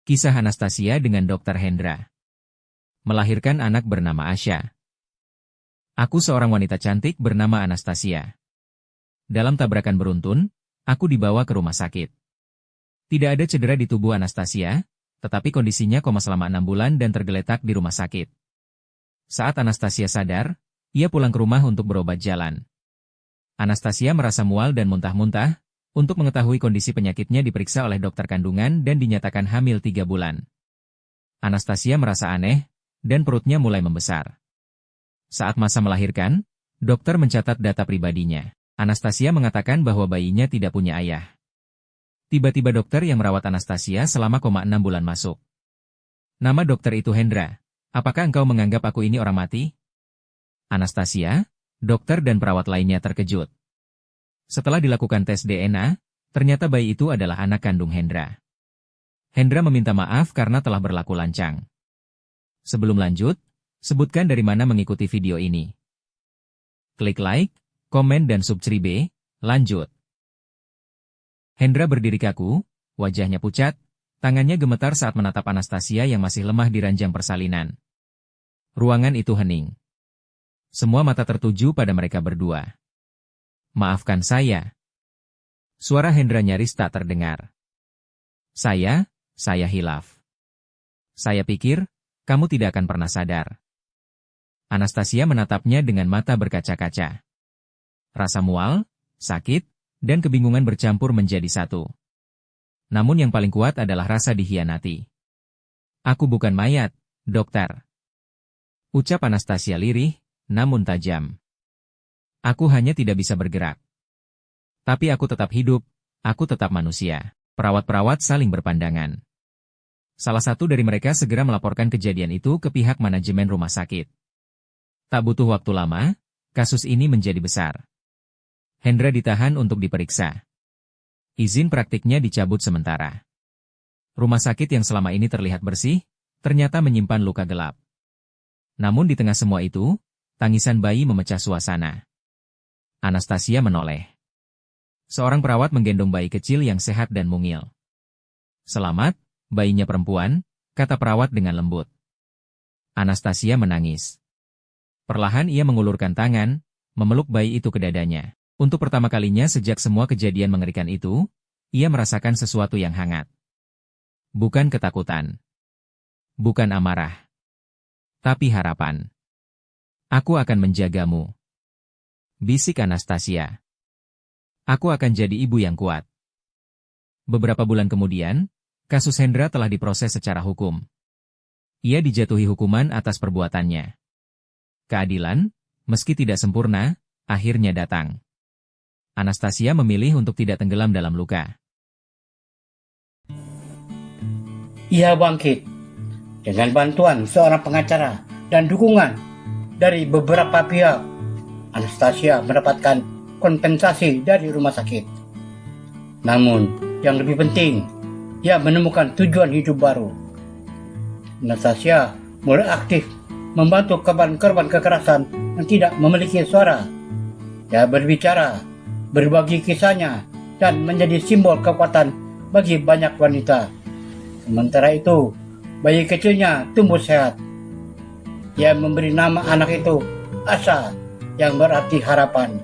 Kisah Anastasia dengan Dr. Hendra. Melahirkan anak bernama Asya. Aku seorang wanita cantik bernama Anastasia. Dalam tabrakan beruntun, aku dibawa ke rumah sakit. Tidak ada cedera di tubuh Anastasia, tetapi kondisinya koma selama 6 bulan dan tergeletak di rumah sakit. Saat Anastasia sadar, ia pulang ke rumah untuk berobat jalan. Anastasia merasa mual dan muntah-muntah. Untuk mengetahui kondisi penyakitnya diperiksa oleh dokter kandungan dan dinyatakan hamil 3 bulan. Anastasia merasa aneh, dan perutnya mulai membesar. Saat masa melahirkan, dokter mencatat data pribadinya. Anastasia mengatakan bahwa bayinya tidak punya ayah. Tiba-tiba dokter yang merawat Anastasia selama 6 bulan masuk. Nama dokter itu Hendra. Apakah engkau menganggap aku ini orang mati? Anastasia, dokter dan perawat lainnya terkejut. Setelah dilakukan tes DNA, ternyata bayi itu adalah anak kandung Hendra. Hendra meminta maaf karena telah berlaku lancang. Sebelum lanjut, sebutkan dari mana mengikuti video ini. Klik like, komen dan subscribe, lanjut. Hendra berdiri kaku, wajahnya pucat, tangannya gemetar saat menatap Anastasia yang masih lemah di ranjang persalinan. Ruangan itu hening. Semua mata tertuju pada mereka berdua. Maafkan saya. Suara Hendra nyaris tak terdengar. Saya hilaf. Saya pikir, kamu tidak akan pernah sadar. Anastasia menatapnya dengan mata berkaca-kaca. Rasa mual, sakit, dan kebingungan bercampur menjadi satu. Namun yang paling kuat adalah rasa dikhianati. Aku bukan mayat, dokter. Ucap Anastasia lirih, namun tajam. Aku hanya tidak bisa bergerak. Tapi aku tetap hidup, aku tetap manusia. Perawat-perawat saling berpandangan. Salah satu dari mereka segera melaporkan kejadian itu ke pihak manajemen rumah sakit. Tak butuh waktu lama, kasus ini menjadi besar. Hendra ditahan untuk diperiksa. Izin praktiknya dicabut sementara. Rumah sakit yang selama ini terlihat bersih, ternyata menyimpan luka gelap. Namun di tengah semua itu, tangisan bayi memecah suasana. Anastasia menoleh. Seorang perawat menggendong bayi kecil yang sehat dan mungil. Selamat, bayinya perempuan, kata perawat dengan lembut. Anastasia menangis. Perlahan ia mengulurkan tangan, memeluk bayi itu ke dadanya. Untuk pertama kalinya sejak semua kejadian mengerikan itu, ia merasakan sesuatu yang hangat. Bukan ketakutan. Bukan amarah. Tapi harapan. Aku akan menjagamu. Bisik Anastasia. Aku akan jadi ibu yang kuat. Beberapa bulan kemudian, kasus Hendra telah diproses secara hukum. Ia dijatuhi hukuman atas perbuatannya. Keadilan, meski tidak sempurna, akhirnya datang. Anastasia memilih untuk tidak tenggelam dalam luka. Ia bangkit dengan bantuan seorang pengacara dan dukungan dari beberapa pihak. Anastasia mendapatkan kompensasi dari rumah sakit. Namun, yang lebih penting, ia menemukan tujuan hidup baru. Anastasia mulai aktif membantu korban-korban kekerasan yang tidak memiliki suara. Ia berbicara, berbagi kisahnya, dan menjadi simbol kekuatan bagi banyak wanita. Sementara itu, bayi kecilnya tumbuh sehat. Ia memberi nama anak itu Asya, yang berarti harapan.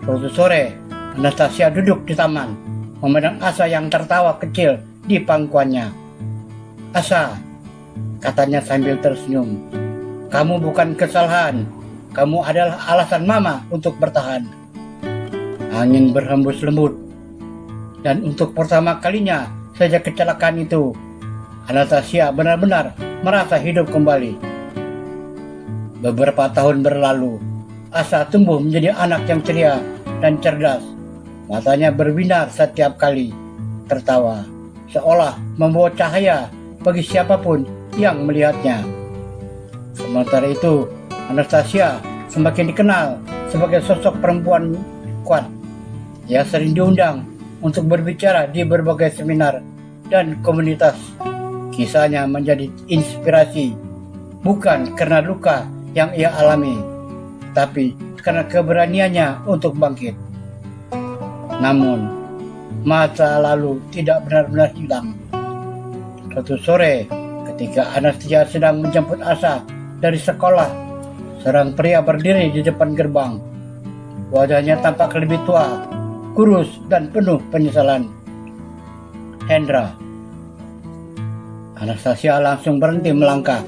Suatu sore, Anastasia duduk di taman, memandang Asya yang tertawa kecil di pangkuannya. Asya, katanya sambil tersenyum, kamu bukan kesalahan, kamu adalah alasan mama untuk bertahan. Angin berhembus lembut, dan untuk pertama kalinya sejak kecelakaan itu, Anastasia benar-benar merasa hidup kembali. Beberapa tahun berlalu, Asya tumbuh menjadi anak yang ceria dan cerdas. Matanya berbinar setiap kali tertawa, seolah membawa cahaya bagi siapapun yang melihatnya. Sementara itu, Anastasia semakin dikenal sebagai sosok perempuan kuat. Ia sering diundang untuk berbicara di berbagai seminar dan komunitas. Kisahnya menjadi inspirasi, bukan karena luka yang ia alami, tapi karena keberaniannya untuk bangkit. Namun, masa lalu tidak benar-benar hilang. Suatu sore, ketika Anastasia sedang menjemput Asa dari sekolah, seorang pria berdiri di depan gerbang. Wajahnya tampak lebih tua, kurus, dan penuh penyesalan. Hendra. Anastasia langsung berhenti melangkah.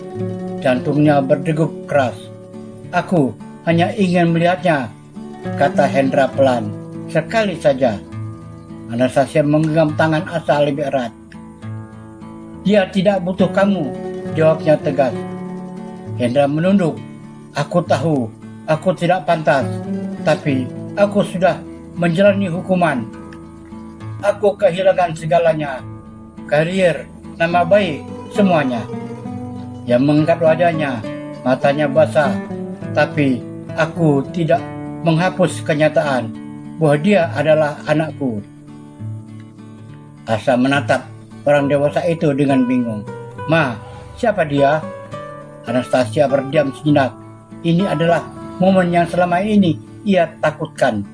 Jantungnya berdegup keras. Aku hanya ingin melihatnya, kata Hendra pelan. Sekali saja. Anastasia menggenggam tangan Asa lebih erat. Dia tidak butuh kamu, jawabnya tegas. Hendra menunduk. Aku tahu, aku tidak pantas, tapi aku sudah menjalani hukuman. Aku kehilangan segalanya, karier, nama baik, semuanya. Dia mengangkat wajahnya, matanya basah, tapi aku tidak menghapus kenyataan bahwa dia adalah anakku. Asa menatap orang dewasa itu dengan bingung. Ma, siapa dia? Anastasia berdiam sejenak. Ini adalah momen yang selama ini ia takutkan.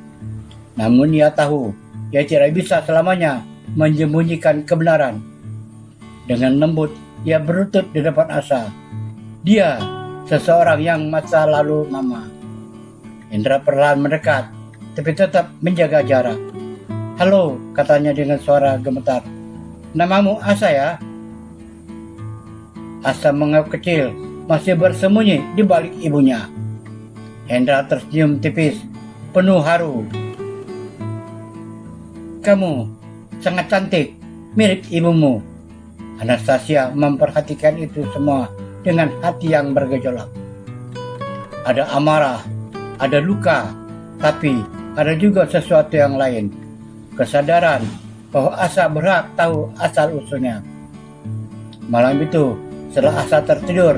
Namun ia tahu, ia tidak bisa selamanya menyembunyikan kebenaran. Dengan lembut, ia berlutut di depan Asa. Dia, seseorang yang masa lalu Mama. Hendra perlahan mendekat, tapi tetap menjaga jarak. Halo, katanya dengan suara gemetar. Namamu Asa ya? Asa mengangguk kecil, masih bersembunyi di balik ibunya. Hendra tersenyum tipis, penuh haru. Kamu sangat cantik, mirip ibumu. Anastasia memperhatikan itu semua dengan hati yang bergejolak. Ada amarah, ada luka, tapi ada juga sesuatu yang lain. Kesadaran bahwa Asa berhak tahu asal-usulnya. Malam itu, setelah Asa tertidur,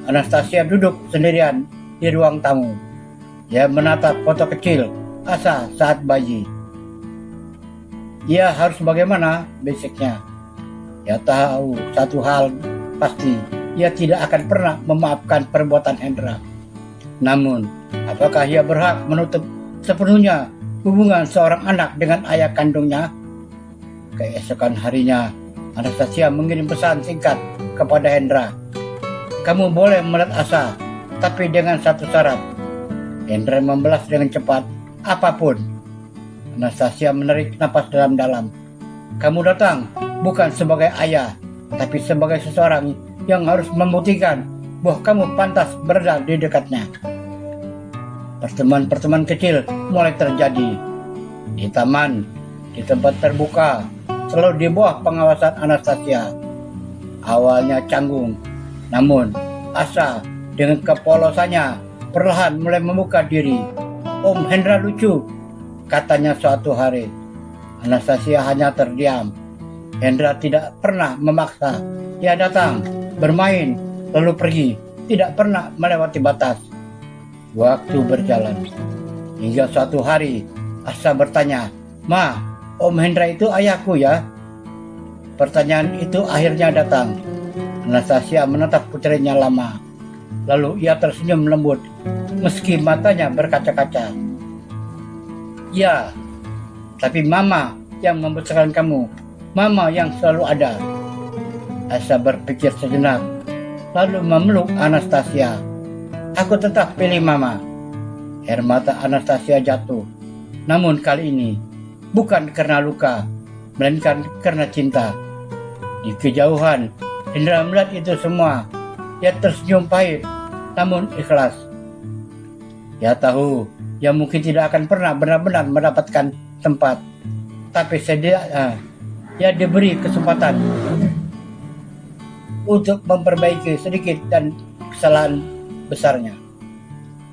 Anastasia duduk sendirian di ruang tamu. Dia menatap foto kecil Asa saat bayi. Ia harus bagaimana, bisiknya. Ia tahu satu hal pasti, ia tidak akan pernah memaafkan perbuatan Hendra. Namun, apakah ia berhak menutup sepenuhnya hubungan seorang anak dengan ayah kandungnya? Keesokan harinya, Anastasia mengirim pesan singkat kepada Hendra. Kamu boleh melihat Asa, tapi dengan satu syarat. Hendra membalas dengan cepat, apapun. Anastasia menarik napas dalam-dalam. Kamu datang bukan sebagai ayah, tapi sebagai seseorang yang harus membuktikan bahwa kamu pantas berada di dekatnya. Pertemuan-pertemuan kecil mulai terjadi. Di taman, di tempat terbuka, selalu di bawah pengawasan Anastasia. Awalnya canggung, namun Asa dengan kepolosannya perlahan mulai membuka diri. Om Hendra lucu, katanya suatu hari. Anastasia hanya terdiam. Hendra tidak pernah memaksa. Ia datang, bermain, lalu pergi. Tidak pernah melewati batas. Waktu berjalan. Hingga suatu hari, Asa bertanya, Ma, Om Hendra itu ayahku ya? Pertanyaan itu akhirnya datang. Anastasia menatap putrinya lama. Lalu ia tersenyum lembut, meski matanya berkaca-kaca. Ya, tapi Mama yang membesarkan kamu. Mama yang selalu ada. Asa berpikir sejenak, lalu memeluk Anastasia. Aku tetap pilih Mama. Air mata Anastasia jatuh. Namun kali ini, bukan karena luka, melainkan karena cinta. Di kejauhan, Hendra melihat itu semua. Ia tersenyum pahit, namun ikhlas. Ia tahu, ia mungkin tidak akan pernah benar-benar mendapatkan tempat. Tapi setidaknya ia diberi kesempatan untuk memperbaiki sedikit dan kesalahan besarnya.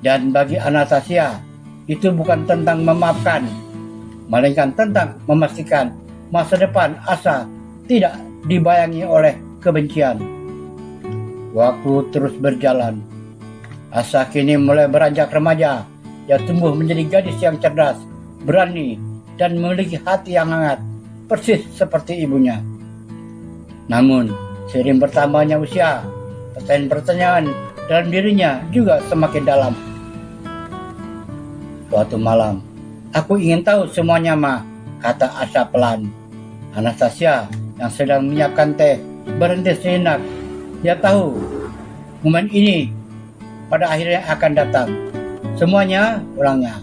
Dan bagi Anastasia, itu bukan tentang memaafkan, melainkan tentang memastikan masa depan Asa tidak dibayangi oleh kebencian. Waktu terus berjalan. Asa kini mulai beranjak remaja. Ia tumbuh menjadi gadis yang cerdas, berani, dan memiliki hati yang hangat, persis seperti ibunya. Namun, seiring bertambahnya usia, pertanyaan-pertanyaan dalam dirinya juga semakin dalam. Suatu malam, aku ingin tahu semuanya, Ma, kata Asa pelan. Anastasia yang sedang menyiapkan teh berhenti sejenak. Dia tahu momen ini pada akhirnya akan datang. Semuanya, ulangnya.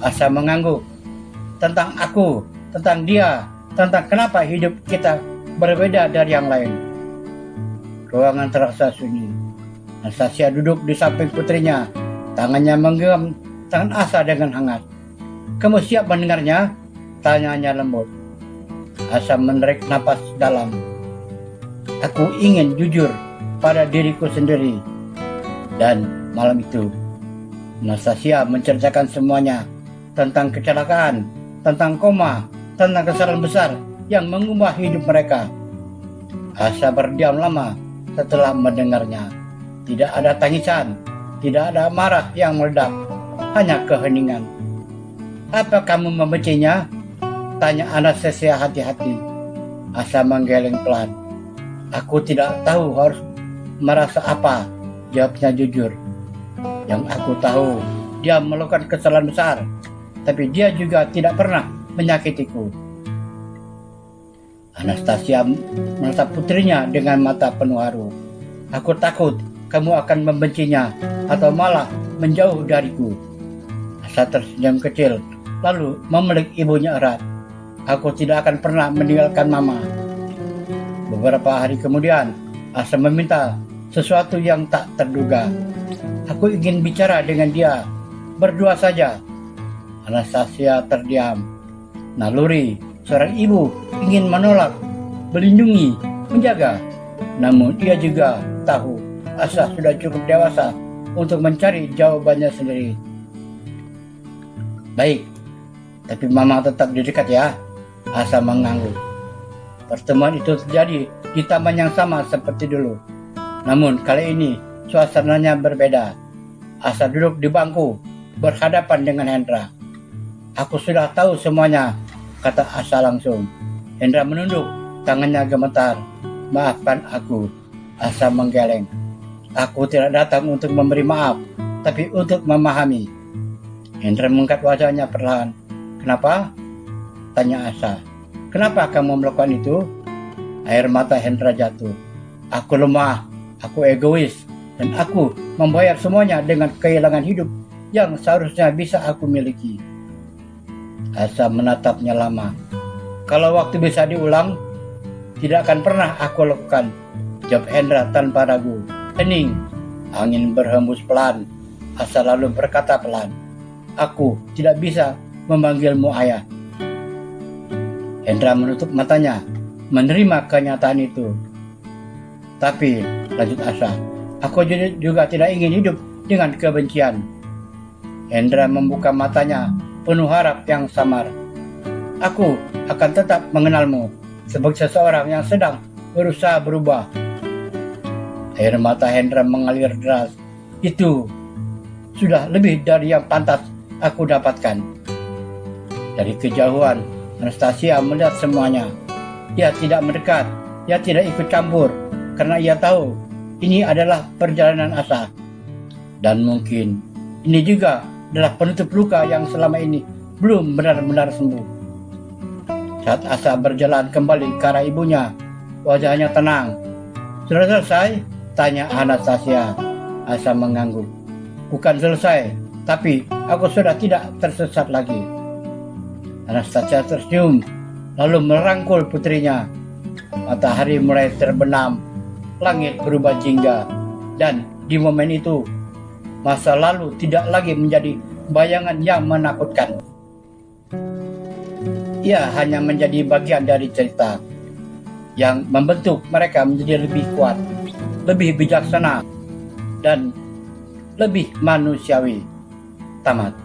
Asa mengangguk. Tentang aku, tentang dia, tentang kenapa hidup kita berbeda dari yang lain. Ruangan terasa sunyi. Anastasia duduk di samping putrinya. Tangannya menggenggam tangan Asa dengan hangat. "Kamu siap mendengarnya?" tanyanya lembut. Asa menarik napas dalam. "Aku ingin jujur pada diriku sendiri." Dan malam itu, Anastasia menceritakan semuanya tentang kecelakaan, tentang koma, tentang kesalahan besar yang mengubah hidup mereka. Asa berdiam lama setelah mendengarnya. Tidak ada tangisan, tidak ada marah yang meledak, hanya keheningan. "Apa kamu membencinya?" tanya Anastasia hati-hati. Asa menggeleng pelan. "Aku tidak tahu harus merasa apa," jawabnya jujur. "Yang aku tahu, dia melakukan kesalahan besar, tapi dia juga tidak pernah menyakitiku." Anastasia menatap putrinya dengan mata penuh haru. "Aku takut kamu akan membencinya atau malah menjauh dariku." Asa tersenyum kecil, lalu memeluk ibunya erat. "Aku tidak akan pernah meninggalkan mama." Beberapa hari kemudian, Asa meminta sesuatu yang tak terduga. "Aku ingin bicara dengan dia, berdua saja." Anastasia terdiam. Naluri seorang ibu ingin menolak, melindungi, menjaga. Namun ia juga tahu Asa sudah cukup dewasa untuk mencari jawabannya sendiri. "Baik, tapi mama tetap di dekat ya," Asa mengangguk. Pertemuan itu terjadi di taman yang sama seperti dulu. Namun kali ini suasananya berbeda. Asa duduk di bangku berhadapan dengan Hendra. "Aku sudah tahu semuanya," kata Asa langsung. Hendra menunduk, tangannya gemetar. "Maafkan aku," Asa menggeleng. "Aku tidak datang untuk memberi maaf, tapi untuk memahami." Hendra mengangkat wajahnya perlahan. "Kenapa?" tanya Asa. "Kenapa kamu melakukan itu?" Air mata Hendra jatuh. "Aku lemah, aku egois, dan aku membayar semuanya dengan kehilangan hidup yang seharusnya bisa aku miliki." Asa menatapnya lama. "Kalau waktu bisa diulang, tidak akan pernah aku lakukan," jawab Hendra tanpa ragu. Hening, angin berhembus pelan. Asa lalu berkata pelan, "Aku tidak bisa memanggilmu ayah." Hendra menutup matanya, menerima kenyataan itu. "Tapi," lanjut Asa, "aku juga tidak ingin hidup dengan kebencian." Hendra membuka matanya, penuh harap yang samar. "Aku akan tetap mengenalmu sebagai seseorang yang sedang berusaha berubah." Air mata Hendra mengalir deras. "Itu sudah lebih dari yang pantas aku dapatkan." Dari kejauhan, Anastasia melihat semuanya. Dia tidak mendekat, dia tidak ikut campur, karena ia tahu ini adalah perjalanan Asa. Dan mungkin ini juga adalah penutup luka yang selama ini belum benar-benar sembuh. Saat Asa berjalan kembali ke arah ibunya, wajahnya tenang. "Sudah selesai?" tanya Anastasia. Asa mengangguk. "Bukan selesai, tapi aku sudah tidak tersesat lagi." Anastasia tersenyum, lalu merangkul putrinya. Matahari mulai terbenam, langit berubah jingga, dan di momen itu, masa lalu tidak lagi menjadi bayangan yang menakutkan. Ia hanya menjadi bagian dari cerita yang membentuk mereka menjadi lebih kuat, lebih bijaksana, dan lebih manusiawi. Tamat.